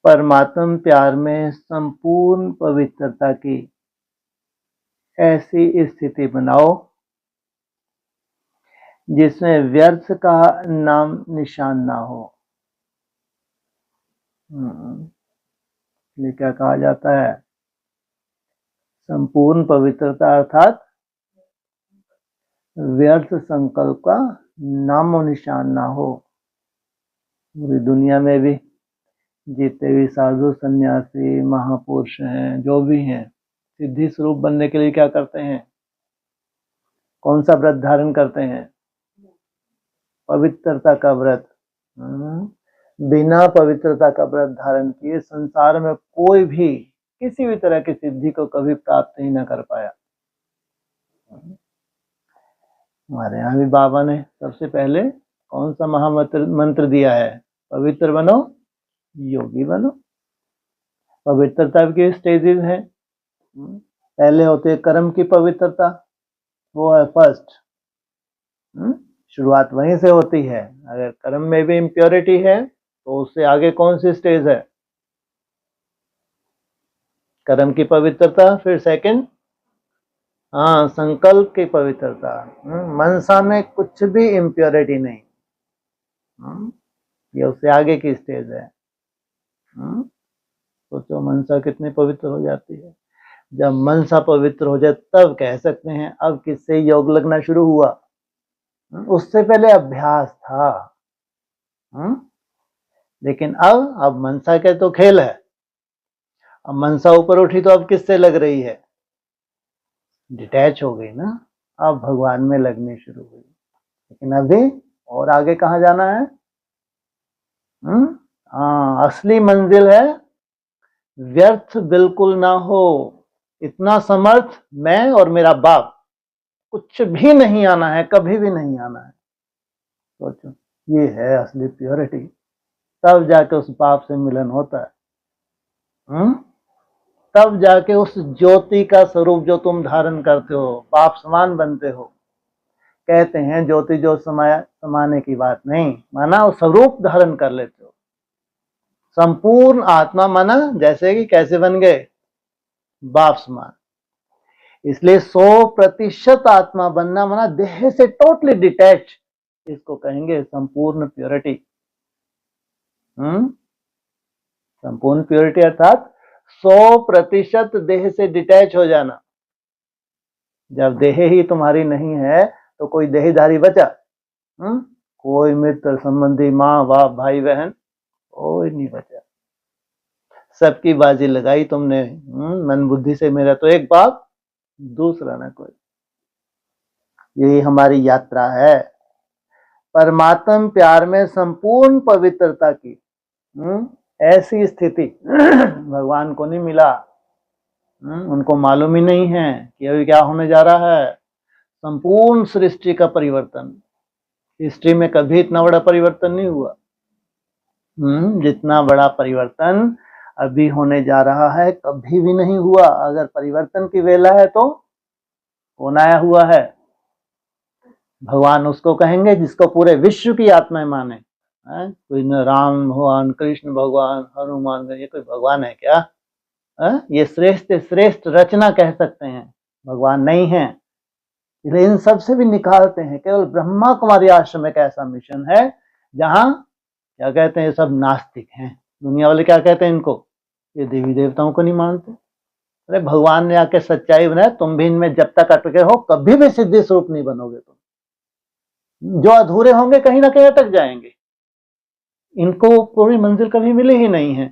परमात्म प्यार में संपूर्ण पवित्रता की ऐसी स्थिति बनाओ जिसमें व्यर्थ का नाम निशान ना हो। ये क्या कहा जाता है? संपूर्ण पवित्रता अर्थात व्यर्थ संकल्प का नामो निशान ना हो। पूरी दुनिया में भी जितने भी साधु सन्यासी महापुरुष हैं, जो भी हैं, सिद्धि स्वरूप बनने के लिए क्या करते हैं? कौन सा व्रत धारण करते हैं? पवित्रता का व्रत। बिना पवित्रता का व्रत धारण किए संसार में कोई भी किसी भी तरह की सिद्धि को कभी प्राप्त ही न कर पाया। हमारे यहाँ भी बाबा ने सबसे पहले कौन सा महामंत्र दिया है? पवित्र बनो, योगी बनो। पवित्रता के स्टेजेस हैं। पहले होते है कर्म की पवित्रता, वो है फर्स्ट। शुरुआत वहीं से होती है। अगर कर्म में भी इम्प्योरिटी है तो उससे आगे कौन सी स्टेज है? कर्म की पवित्रता, फिर सेकंड संकल्प की पवित्रता। मनसा में कुछ भी इम्प्योरिटी नहीं, ये उससे आगे की स्टेज है। सोचो मनसा कितनी पवित्र हो जाती है। जब मनसा पवित्र हो जाए तब कह सकते हैं अब किससे योग लगना शुरू हुआ। उससे पहले अभ्यास था। लेकिन अब मनसा के तो खेल है। अब मनसा ऊपर उठी तो अब किससे लग रही है? डिटैच हो गई ना, अब भगवान में लगनी शुरू हुई। लेकिन अभी और आगे कहाँ जाना है? असली मंजिल है व्यर्थ बिल्कुल ना हो। इतना समर्थ मैं और मेरा बाप, कुछ भी नहीं आना है, कभी भी नहीं आना है। सोचो, ये है असली प्योरिटी। तब जाके उस बाप से मिलन होता है। तब जाके उस ज्योति का स्वरूप जो तुम धारण करते हो, बाप समान बनते हो। कहते हैं ज्योति जो समाने की बात नहीं, माना वो स्वरूप धारण कर लेते हो। संपूर्ण आत्मा माना जैसे कि कैसे बन गए? बाप समान। इसलिए 100% आत्मा बनना माना देह से टोटली डिटैच, इसको कहेंगे संपूर्ण प्योरिटी। संपूर्ण प्योरिटी अर्थात 100% देह से डिटैच हो जाना। जब देह ही तुम्हारी नहीं है तो कोई देहधारी बचा? कोई मित्र संबंधी, माँ बाप भाई बहन, कोई नहीं बचा। सबकी बाजी लगाई तुमने मन बुद्धि से, मेरा तो एक बाप, दूसरा ना कोई। यही हमारी यात्रा है। परमात्म प्यार में संपूर्ण पवित्रता की ऐसी स्थिति भगवान को नहीं मिला। उनको मालूम ही नहीं है कि अभी क्या होने जा रहा है। संपूर्ण सृष्टि का परिवर्तन। हिस्ट्री में कभी इतना बड़ा परिवर्तन नहीं हुआ जितना बड़ा परिवर्तन अभी होने जा रहा है, कभी भी नहीं हुआ। अगर परिवर्तन की वेला है तो कौन आया हुआ है? भगवान उसको कहेंगे जिसको पूरे विश्व की आत्माएं माने। कोई न राम भगवान, कृष्ण भगवान, हनुमान, ये कोई भगवान है क्या? ये श्रेष्ठ श्रेष्ठ रचना कह सकते हैं, भगवान नहीं है। इसलिए इन सब से भी निकालते हैं। केवल ब्रह्मा कुमारी आश्रम एक ऐसा मिशन है जहां क्या कहते हैं, ये सब नास्तिक हैं। दुनिया वाले क्या कहते हैं इनको? ये देवी देवताओं को नहीं मानते। अरे भगवान ने आके सच्चाई बनाया, तुम भी इनमें जब तक अटके हो कभी भी सिद्धि स्वरूप नहीं बनोगे। तुम जो अधूरे होंगे कहीं ना कहीं अटक जाएंगे। इनको पूरी मंजिल कभी मिली ही नहीं है।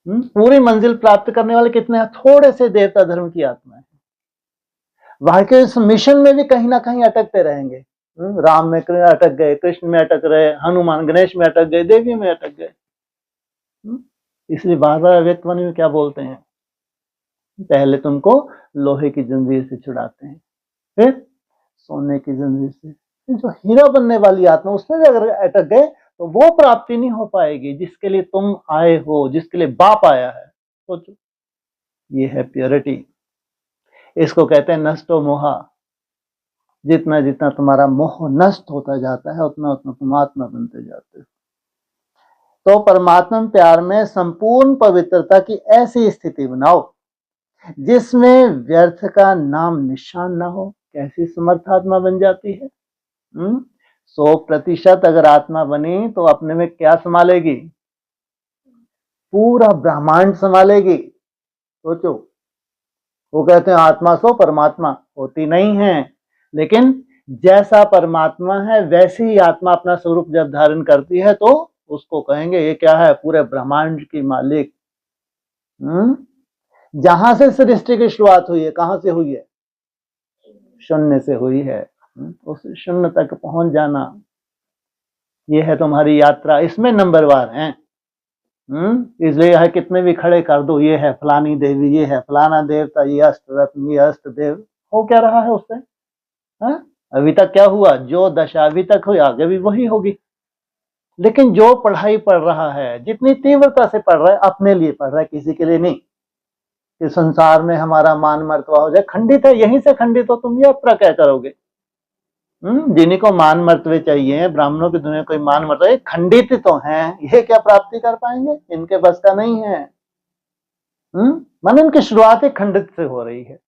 पूरी मंजिल प्राप्त करने वाले कितने हैं? थोड़े से देवता धर्म की आत्मा है। वहां के इस मिशन में भी कहीं ना कहीं अटकते रहेंगे। राम में अटक गए, कृष्ण में अटक रहे, हनुमान गणेश में अटक गए, देवी में अटक गए। इसलिए बार बार अव्यक्त वाणी में क्या बोलते हैं? पहले तुमको लोहे की जंजीर से छुड़ाते हैं, फिर सोने की जंजीर से। जो हीरा बनने वाली आत्मा, उसमें भी अगर अटक गए तो वो प्राप्ति नहीं हो पाएगी जिसके लिए तुम आए हो, जिसके लिए बाप आया है। सोचो, ये है प्योरिटी। इसको कहते हैं नष्टो मोहा। जितना जितना तुम्हारा मोह नष्ट होता जाता है उतना उतना तुम आत्मा बनते जाते हो। तो परमात्मा प्यार में संपूर्ण पवित्रता की ऐसी स्थिति बनाओ जिसमें व्यर्थ का नाम निशान ना हो। कैसी समर्थ आत्मा बन जाती है। 100% अगर आत्मा बनी तो अपने में क्या संभालेगी? पूरा ब्रह्मांड संभालेगी। सोचो, वो कहते हैं आत्मा सो परमात्मा, होती नहीं है, लेकिन जैसा परमात्मा है वैसी ही आत्मा अपना स्वरूप जब धारण करती है तो उसको कहेंगे ये क्या है? पूरे ब्रह्मांड की मालिक। जहां से सृष्टि की शुरुआत हुई है, कहां से हुई है? शून्य से हुई है। उस शून्य तक पहुंच जाना, ये है तुम्हारी यात्रा। इसमें नंबरवार है। इसलिए है कितने भी खड़े कर दो, ये है फलानी देवी, ये है फलाना देवता, ये अष्ट रत्न, ये अष्ट देव, हो क्या रहा है उससे? अभी तक क्या हुआ? जो दशा अभी तक हुई आगे भी वही होगी। लेकिन जो पढ़ाई पढ़ रहा है, जितनी तीव्रता से पढ़ रहा है, अपने लिए पढ़ रहा है, किसी के लिए नहीं कि संसार में हमारा मान मर्तबा हो जाए। खंडित है, यहीं से खंडित हो तुम, यात्रा क्या करोगे? जिन्हीं को मान मर्तबे चाहिए, ब्राह्मणों की दुनिया कोई मान मर्तबे, खंडित तो हैं, ये क्या प्राप्ति कर पाएंगे? इनके बस का नहीं है। मन इनकी शुरुआत ही खंडित से हो रही है।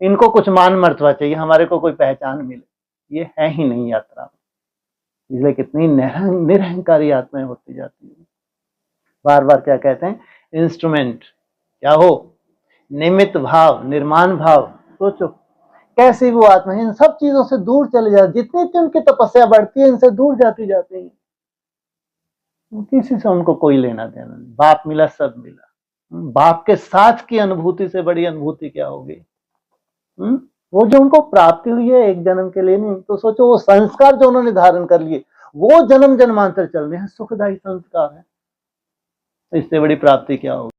इनको कुछ मान मर्तबा चाहिए, हमारे को कोई पहचान मिले, ये है ही नहीं यात्रा। इसलिए कितनी निरहंकारी आत्माएं होती जाती है। बार बार क्या कहते हैं? इंस्ट्रूमेंट क्या हो? निमित्त भाव, निर्माण भाव। सोचो कैसी वो आत्मा इन सब चीजों से दूर चले जाती, जितनी उनकी तपस्या बढ़ती है इनसे दूर जाती जाती है। किसी से उनको कोई लेना देना नहीं। बाप मिला सब मिला। बाप के साथ की अनुभूति से बड़ी अनुभूति क्या होगी? वो जो उनको प्राप्ति हुई है एक जन्म के लिए नहीं, तो सोचो वो संस्कार जो उन्होंने धारण कर लिए वो जन्म जन्मांतर चल रहे हैं, सुखदायी संस्कार है। इससे बड़ी प्राप्ति क्या होगी?